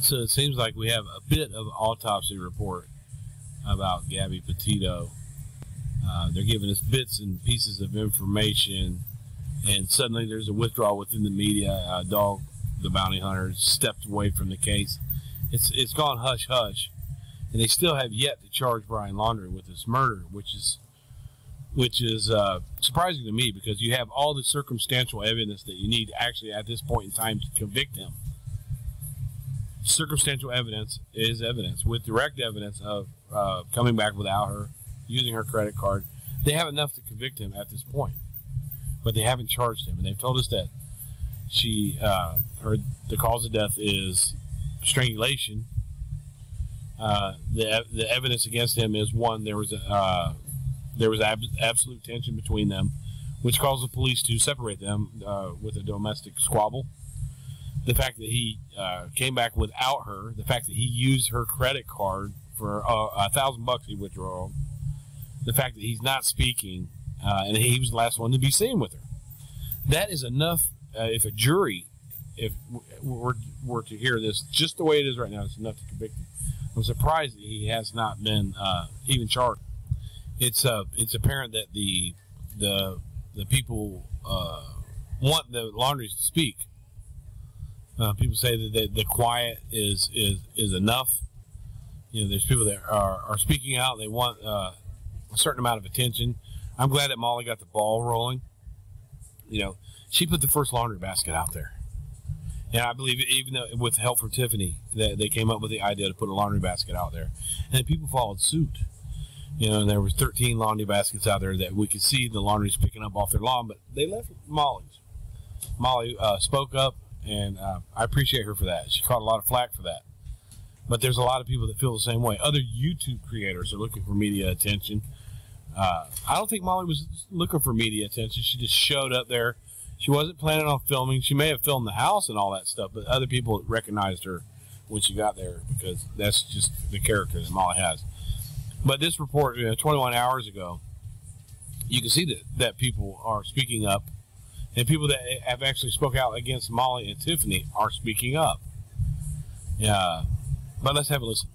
So it seems like we have a bit of autopsy report about Gabby Petito. They're giving us bits and pieces of information, and suddenly there's a withdrawal within the media. Dog, the bounty hunter, stepped away from the case. It's gone hush hush, and they still have yet to charge Brian Laundrie with this murder, which is surprising to me, because you have all the circumstantial evidence that you need actually at this point in time to convict him. Circumstantial evidence is evidence. With direct evidence of coming back without her, using her credit card, they have enough to convict him at this point, but they haven't charged him. And they've told us that the cause of death is strangulation. The evidence against him is, one, there was absolute tension between them, which caused the police to separate them with a domestic squabble. The fact that he came back without her, the fact that he used her credit card for $1,000 he withdrew, the fact that he's not speaking, and he was the last one to be seen with her. That is enough. If a jury, if were to hear this just the way it is right now, it's enough to convict him. I'm surprised that he has not been even charged. It's apparent that the people want the Laundries to speak. People say that the quiet is enough. You know, there's people that are speaking out. They want a certain amount of attention. I'm glad that Molly got the ball rolling. You know, she put the first laundry basket out there. And I believe, even though with help from Tiffany, that they came up with the idea to put a laundry basket out there. And people followed suit. You know, and there was 13 laundry baskets out there that we could see the laundries picking up off their lawn, but they left Molly's. Molly spoke up, and I appreciate her for that. She caught a lot of flack for that. But there's a lot of people that feel the same way. Other YouTube creators are looking for media attention. I don't think Molly was looking for media attention. She just showed up there. She wasn't planning on filming. She may have filmed the house and all that stuff, but other people recognized her when she got there, because that's just the character that Molly has. But this report, 21 hours ago, you can see that people are speaking up, and people that have actually spoke out against Molly and Tiffany are speaking up. Yeah, but let's have a listen.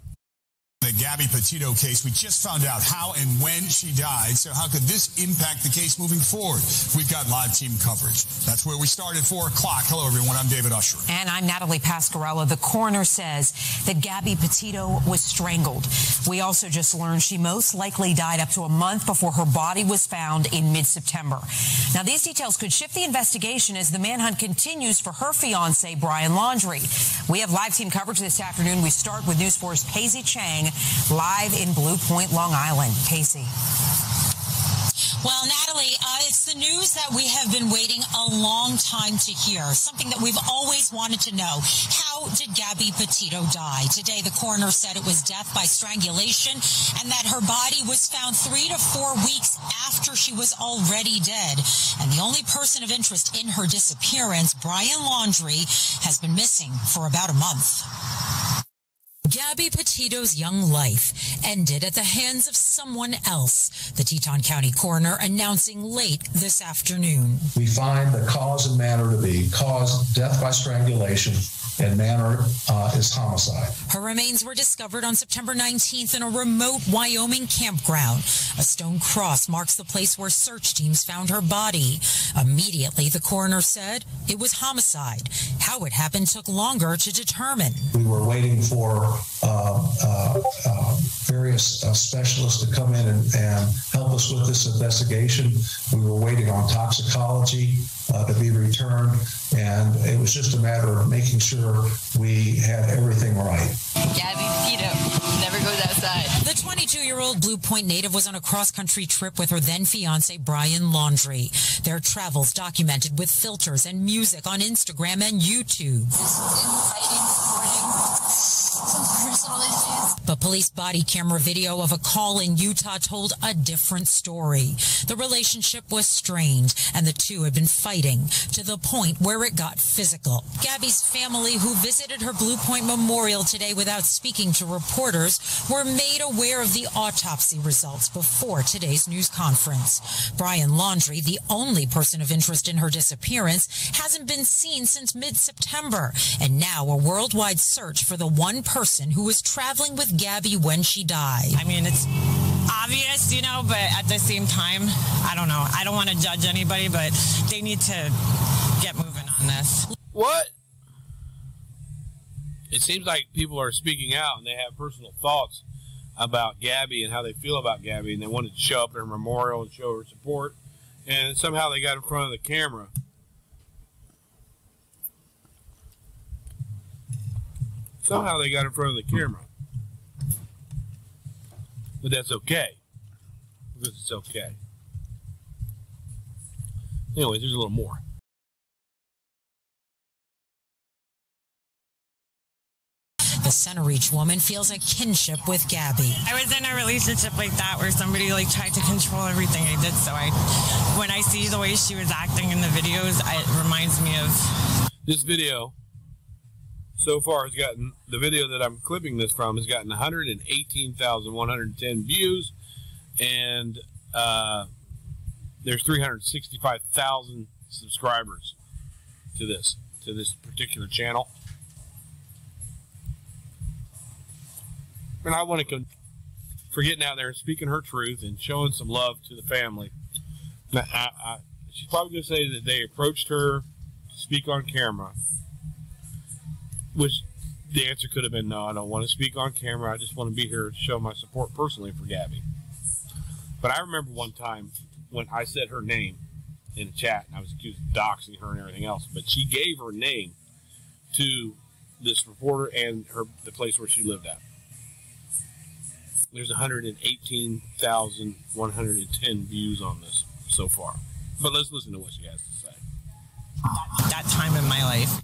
The Gabby Petito case, we just found out how and when she died, so how could this impact the case moving forward? We've got live team coverage. That's where we start at 4 o'clock. Hello, everyone. I'm David Usher. And I'm Natalie Pasquarella. The coroner says that Gabby Petito was strangled. We also just learned she most likely died up to a month before her body was found in mid-September. Now, these details could shift the investigation as the manhunt continues for her fiancé, Brian Laundrie. We have live team coverage this afternoon. We start with News 4's Pacey Chang, live in Blue Point, Long Island. Pacey. Well, Natalie, it's the news that we have been waiting a long time to hear, something that we've always wanted to know. How did Gabby Petito die? Today, the coroner said it was death by strangulation and that her body was found 3 to 4 weeks after she was already dead. And the only person of interest in her disappearance, Brian Laundrie, has been missing for about a month. Gabby Petito's young life ended at the hands of someone else, the Teton County coroner announcing late this afternoon. We find the cause and manner to be death by strangulation, and manner is homicide. Her remains were discovered on September 19th in a remote Wyoming campground. A stone cross marks the place where search teams found her body. Immediately, the coroner said it was homicide. How it happened took longer to determine. We were waiting for various specialists to come in and help us with this investigation. We were waiting on toxicology to be returned, and it was just a matter of making sure we had everything right. Gabby Petito never goes outside. The 22-year-old Blue Point native was on a cross-country trip with her then-fiancé, Brian Laundrie. Their travels documented with filters and music on Instagram and YouTube. Just exciting, supporting, some personal issues. But police body camera video of a call in Utah told a different story. The relationship was strained, and the two had been fighting to the point where it got physical. Gabby's family, who visited her Blue Point Memorial today without speaking to reporters, were made aware of the autopsy results before today's news conference. Bryan Laundrie, the only person of interest in her disappearance, hasn't been seen since mid-September, and now a worldwide search for the one person who was traveling with Gabby when she died. I mean, it's obvious, you know, but at the same time, I don't know. I don't want to judge anybody, but they need to get moving on this. What? It seems like people are speaking out and they have personal thoughts about Gabby and how they feel about Gabby, and they wanted to show up at her memorial and show her support, and somehow they got in front of the camera. Somehow they got in front of the camera. But that's okay. Because it's okay. Anyways, there's a little more. The Center Reach woman feels a kinship with Gabby. I was in a relationship like that where somebody tried to control everything I did. So when I see the way she was acting in the videos, it reminds me of this video. So far, has gotten, the video that I'm clipping this from has gotten 118,110 views, and there's 365,000 subscribers to this particular channel. And I want to for getting out there and speaking her truth and showing some love to the family. Now, she's probably going to say that they approached her to speak on camera, which the answer could have been, no, I don't want to speak on camera. I just want to be here to show my support personally for Gabby. But I remember one time when I said her name in a chat, and I was accused of doxing her and everything else, but she gave her name to this reporter and the place where she lived at. There's 118,110 views on this so far. But let's listen to what she has to say. That time in my life.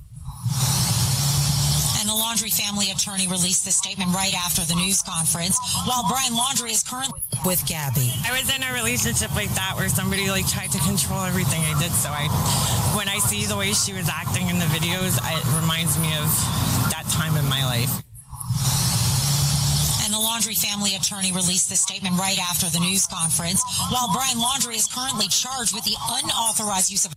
And the Laundrie family attorney released this statement right after the news conference, while Bryan Laundrie is currently with Gabby. I was in a relationship like that where somebody tried to control everything I did. So when I see the way she was acting in the videos, it reminds me of that time in my life. And the Laundrie family attorney released this statement right after the news conference, while Bryan Laundrie is currently charged with the unauthorized use of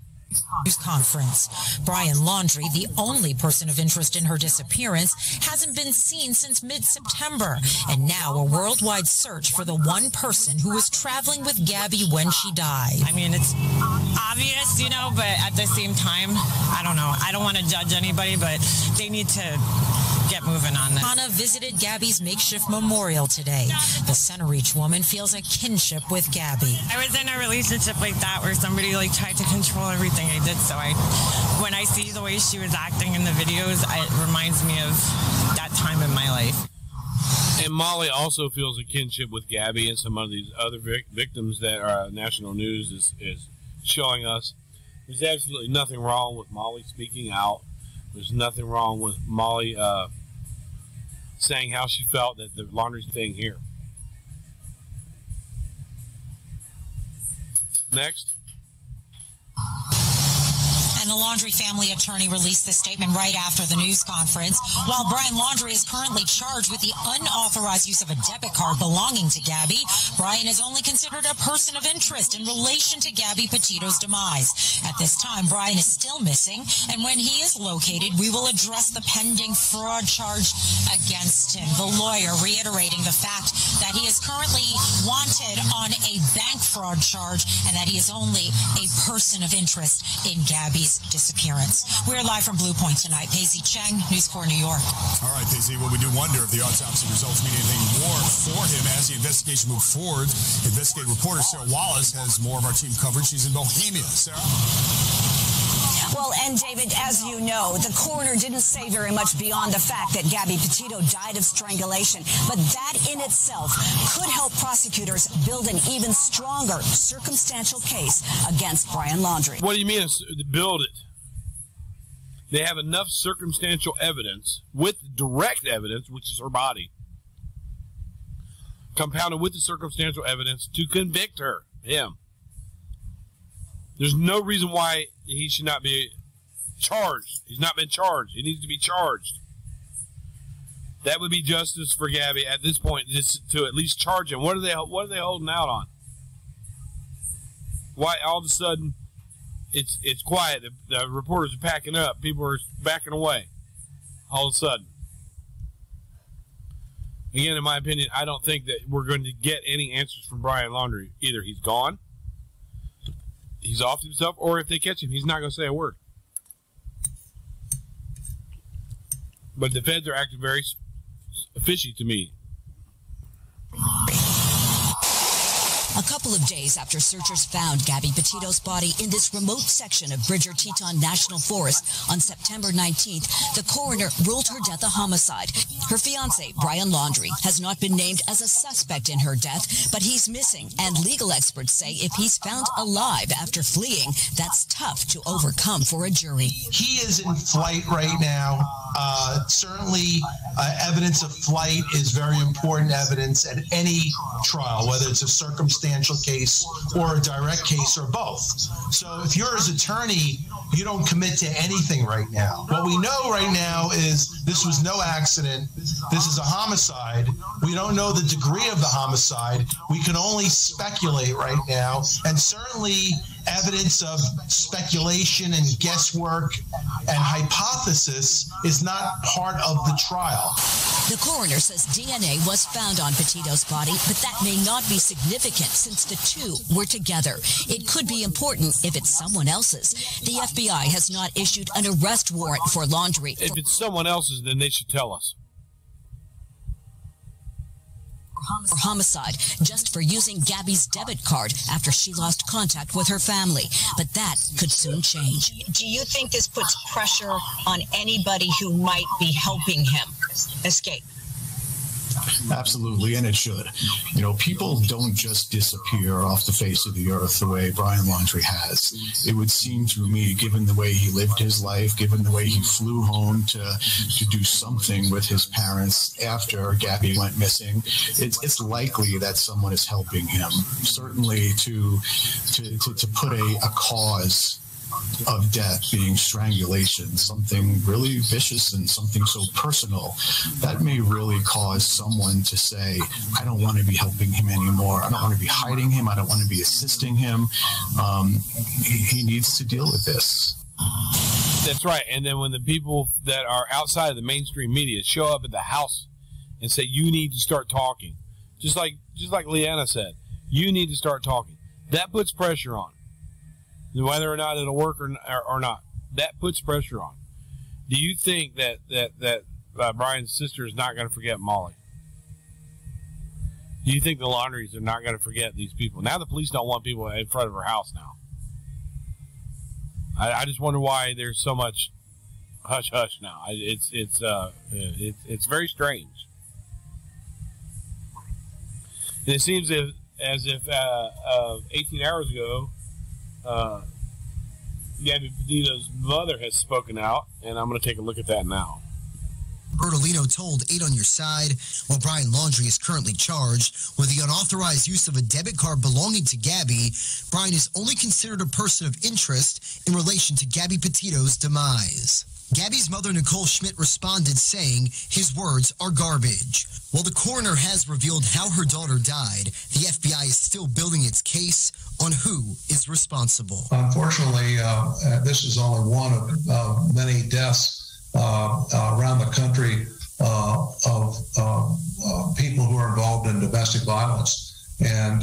news conference. Bryan Laundrie, the only person of interest in her disappearance, hasn't been seen since mid-September, and now a worldwide search for the one person who was traveling with Gabby when she died. I mean, it's obvious, you know, but at the same time, I don't know. I don't want to judge anybody, but they need to get moving on this. Hannah visited Gabby's makeshift memorial today. The Center Reach woman feels a kinship with Gabby. I was in a relationship like that where somebody tried to control everything I did. So when I see the way she was acting in the videos, it reminds me of that time in my life. And Molly also feels a kinship with Gabby and some of these other victims that national news is showing us. There's absolutely nothing wrong with Molly speaking out. There's nothing wrong with Molly saying how she felt that the Laundrie thing here. Next. And the Laundrie family attorney released this statement right after the news conference, while Bryan Laundrie is currently charged with the unauthorized use of a debit card belonging to Gabby. Bryan is only considered a person of interest in relation to Gabby Petito's demise. At this time, Bryan is still missing, and when he is located, we will address the pending fraud charge against him. The lawyer reiterating the fact that he is currently wanted on a bank fraud charge and that he is only a person of interest in Gabby's disappearance. We're live from Blue Point tonight. Paisley Cheng, News Corps, New York. All right, Paisley. Well, we do wonder if the autopsy results mean anything more for him as the investigation moves forward. Investigative reporter Sarah Wallace has more of our team coverage. She's in Bohemia. Sarah? Well, and David, as you know, the coroner didn't say very much beyond the fact that Gabby Petito died of strangulation. But that in itself could help prosecutors build an even stronger circumstantial case against Bryan Laundrie. What do you mean build it? They have enough circumstantial evidence with direct evidence, which is her body, compounded with the circumstantial evidence to convict him. There's no reason why he should not be charged. He's not been charged. He needs to be charged. That would be justice for Gabby at this point, just to at least charge him. What are they holding out on? Why all of a sudden it's quiet? The reporters are packing up. People are backing away. All of a sudden. Again, in my opinion, I don't think that we're going to get any answers from Brian Laundrie. Either he's gone, he's off himself, or if they catch him, he's not going to say a word. But the feds are acting very fishy to me. A couple of days after searchers found Gabby Petito's body in this remote section of Bridger Teton National Forest on September 19th, the coroner ruled her death a homicide. Her fiancé, Brian Laundrie, has not been named as a suspect in her death, but he's missing, and legal experts say if he's found alive after fleeing, that's tough to overcome for a jury. He is in flight right now. Certainly, evidence of flight is very important evidence at any trial, whether it's a circumstantial case or a direct case or both. So if you're his attorney, you don't commit to anything right now. What we know right now is this was no accident. This is a homicide. We don't know the degree of the homicide. We can only speculate right now. And certainly evidence of speculation and guesswork and hypothesis is not part of the trial. The coroner says DNA was found on Petito's body, but that may not be significant since the two were together. It could be important if it's someone else's. The FBI has not issued an arrest warrant for Laundrie. If it's someone else's, then they should tell us. For homicide, just for using Gabby's debit card after she lost contact with her family. But that could soon change. Do you think this puts pressure on anybody who might be helping him escape? Absolutely, and it should. You know, people don't just disappear off the face of the earth the way Brian Laundrie has. It would seem to me, given the way he lived his life, given the way he flew home to do something with his parents after Gabby went missing, it's likely that someone is helping him. Certainly to put a cause of death being strangulation, something really vicious and something so personal, that may really cause someone to say, I don't want to be helping him anymore. I don't want to be hiding him. I don't want to be assisting him. He needs to deal with this. That's right. And then when the people that are outside of the mainstream media show up at the house and say, you need to start talking, just like Leanna said, you need to start talking, that puts pressure on. Whether or not it'll work or not, that puts pressure on. Do you think that Brian's sister is not going to forget Molly? Do you think the Laundries are not going to forget these people? Now the police don't want people in front of her house now. I just wonder why there's so much hush hush now. It's very strange. And it seems as if 18 hours ago, Gabby Petito's mother has spoken out, and I'm going to take a look at that now. Bertolino told 8 on Your Side, while Brian Laundrie is currently charged with the unauthorized use of a debit card belonging to Gabby, Brian is only considered a person of interest in relation to Gabby Petito's demise. Gabby's mother, Nicole Schmidt, responded saying his words are garbage. While the coroner has revealed how her daughter died, the FBI is still building its case on who is responsible. Unfortunately, this is only one of many deaths around the country of people who are involved in domestic violence. And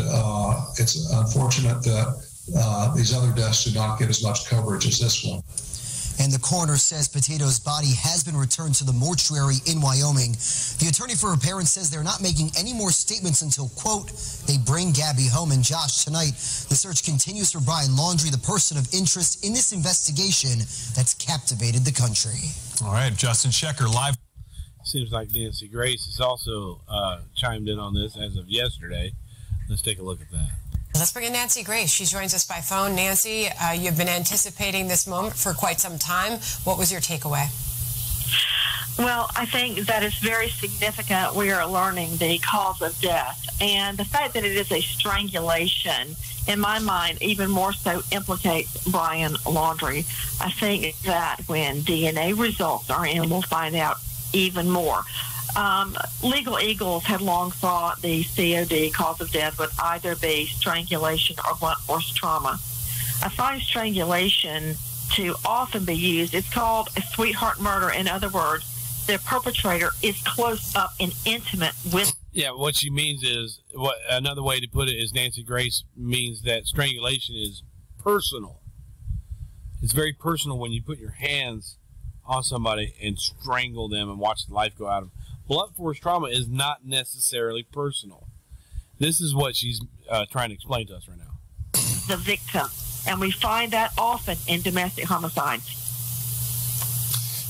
it's unfortunate that these other deaths do not get as much coverage as this one. And the coroner says Petito's body has been returned to the mortuary in Wyoming. The attorney for her parents says they're not making any more statements until, quote, they bring Gabby home. And Josh, tonight, the search continues for Brian Laundrie, the person of interest in this investigation that's captivated the country. All right, Justin Schecker live. Seems like Nancy Grace has also chimed in on this as of yesterday. Let's take a look at that. Let's bring in Nancy Grace. She joins us by phone. Nancy, you've been anticipating this moment for quite some time. What was your takeaway? Well, I think that it's very significant we are learning the cause of death. And the fact that it is a strangulation, in my mind, even more so implicates Brian Laundrie. I think that when DNA results are in, we'll find out even more. Legal Eagles had long thought the COD, cause of death, would either be strangulation or blunt force trauma. I find strangulation to often be used. It's called a sweetheart murder. In other words, the perpetrator is close up and intimate with. Yeah, what she means is, another way to put it is Nancy Grace means that strangulation is personal. It's very personal when you put your hands on somebody and strangle them and watch the life go out of them. Blunt force trauma is not necessarily personal. This is what she's trying to explain to us right now. The victim, and we find that often in domestic homicides.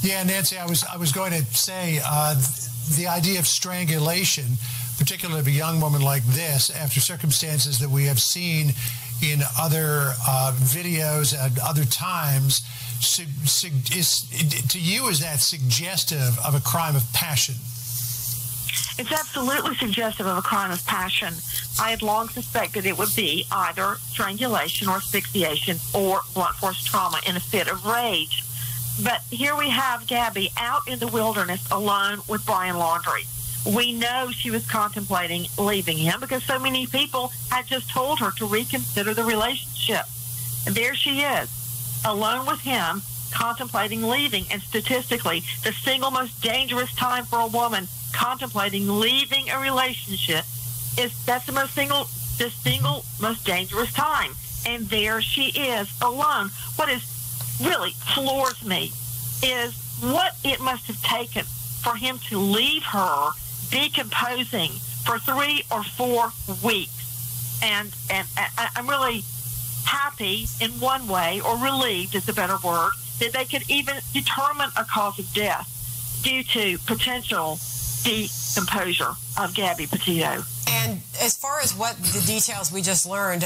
Yeah, Nancy, I was going to say the idea of strangulation, particularly of a young woman like this, after circumstances that we have seen in other videos at other times, to you, is that suggestive of a crime of passion? It's absolutely suggestive of a crime of passion. I had long suspected it would be either strangulation or asphyxiation or blunt force trauma in a fit of rage. But here we have Gabby out in the wilderness alone with Brian Laundrie. We know she was contemplating leaving him because so many people had just told her to reconsider the relationship. And there she is, alone with him, contemplating leaving. And statistically, the single most dangerous time for a woman contemplating leaving a relationship that's the single most dangerous time. And there she is, alone. What is really floors me is what it must have taken for him to leave her decomposing for 3 or 4 weeks. And I'm really happy in one way, or relieved is a better word, that they could even determine a cause of death due to potential decomposure of Gabby Petito. And as far as what the details we just learned,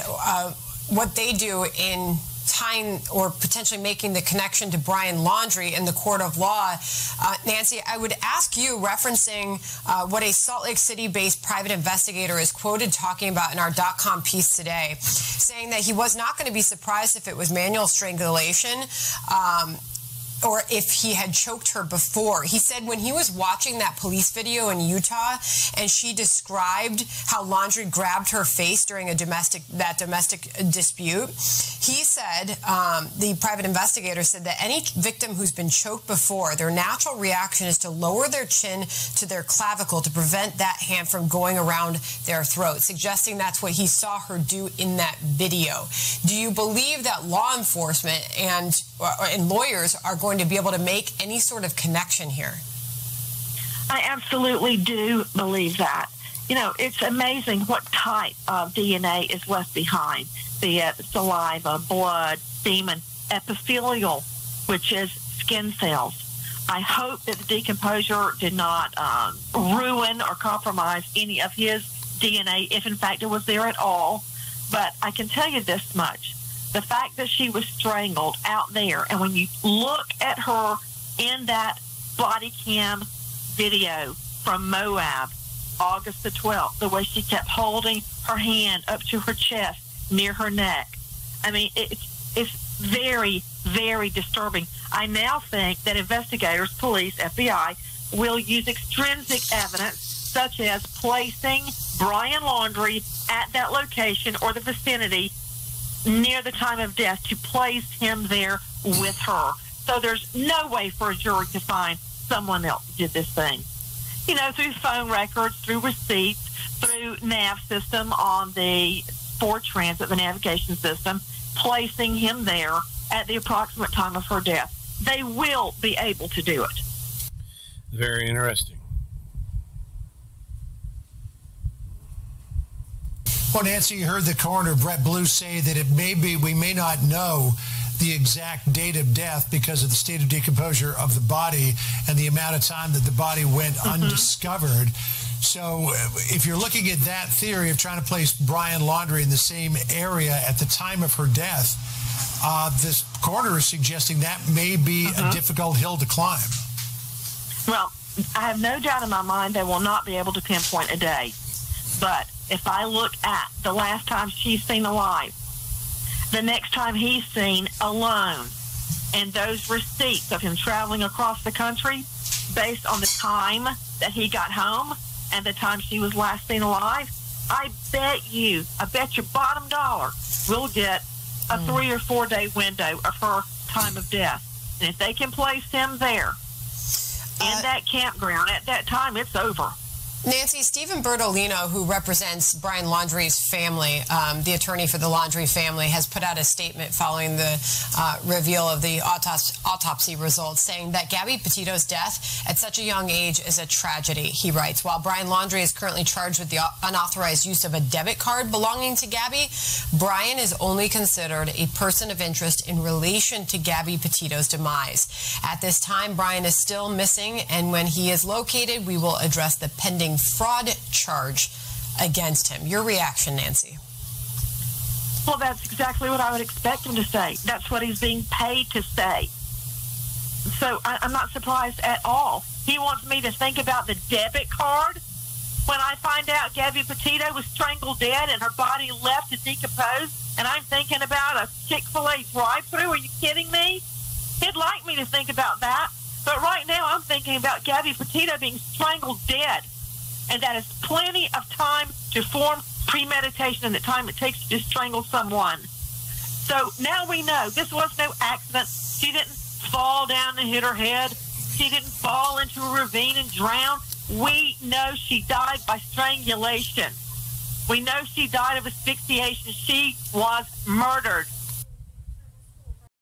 what they do in tying or potentially making the connection to Brian Laundrie in the court of law, Nancy, I would ask you, referencing what a Salt Lake City-based private investigator is quoted talking about in our .com piece today, saying that he was not going to be surprised if it was manual strangulation, or if he had choked her before. He said when he was watching that police video in Utah and she described how Laundrie grabbed her face during a domestic dispute, he said, the private investigator said that any victim who's been choked before, their natural reaction is to lower their chin to their clavicle to prevent that hand from going around their throat, suggesting that's what he saw her do in that video. Do you believe that law enforcement and lawyers are going to be able to make any sort of connection here? I absolutely do believe that. You know, it's amazing what type of DNA is left behind, be it saliva, blood, semen, epithelial, which is skin cells. I hope that the decomposure did not ruin or compromise any of his DNA, if in fact it was there at all. But I can tell you this much. The fact that she was strangled out there, and when you look at her in that body cam video from Moab, August the 12th, the way she kept holding her hand up to her chest, near her neck, I mean, it's very, very disturbing. I now think that investigators, police, FBI, will use extrinsic evidence, such as placing Brian Laundrie at that location or the vicinity near the time of death, to place him there with her. So there's no way for a jury to find someone else did this thing. You know, through phone records, through receipts, through nav system on the Ford Transit, the navigation system, placing him there at the approximate time of her death. They will be able to do it. Very interesting. Well, Nancy, you heard the coroner, Brett Blue, say that it may be, we may not know the exact date of death because of the state of decomposure of the body and the amount of time that the body went undiscovered. So if you're looking at that theory of trying to place Brian Laundrie in the same area at the time of her death, this coroner is suggesting that may be a difficult hill to climb. Well, I have no doubt in my mind they will not be able to pinpoint a day. But if I look at the last time she's seen alive, the next time he's seen alone, and those receipts of him traveling across the country based on the time that he got home and the time she was last seen alive, I bet your bottom dollar we'll get a 3 or 4 day window of her time of death. And if they can place him there in that campground at that time, it's over. Nancy, Stephen Bertolino, who represents Brian Laundrie's family, the attorney for the Laundrie family, has put out a statement following the reveal of the autopsy results, saying that Gabby Petito's death at such a young age is a tragedy. He writes, while Brian Laundrie is currently charged with the unauthorized use of a debit card belonging to Gabby, Brian is only considered a person of interest in relation to Gabby Petito's demise. At this time, Brian is still missing, and when he is located, we will address the pending fraud charge against him. Your reaction, Nancy? Well, that's exactly what I would expect him to say. That's what he's being paid to say. So I'm not surprised at all. He wants me to think about the debit card when I find out Gabby Petito was strangled dead and her body left to decompose, and I'm thinking about a Chick-fil-A drive-thru. Are you kidding me? He'd like me to think about that. But right now I'm thinking about Gabby Petito being strangled dead. And that is plenty of time to form premeditation and the time it takes to strangle someone. So now we know this was no accident. She didn't fall down and hit her head. She didn't fall into a ravine and drown. We know she died by strangulation. We know she died of asphyxiation. She was murdered.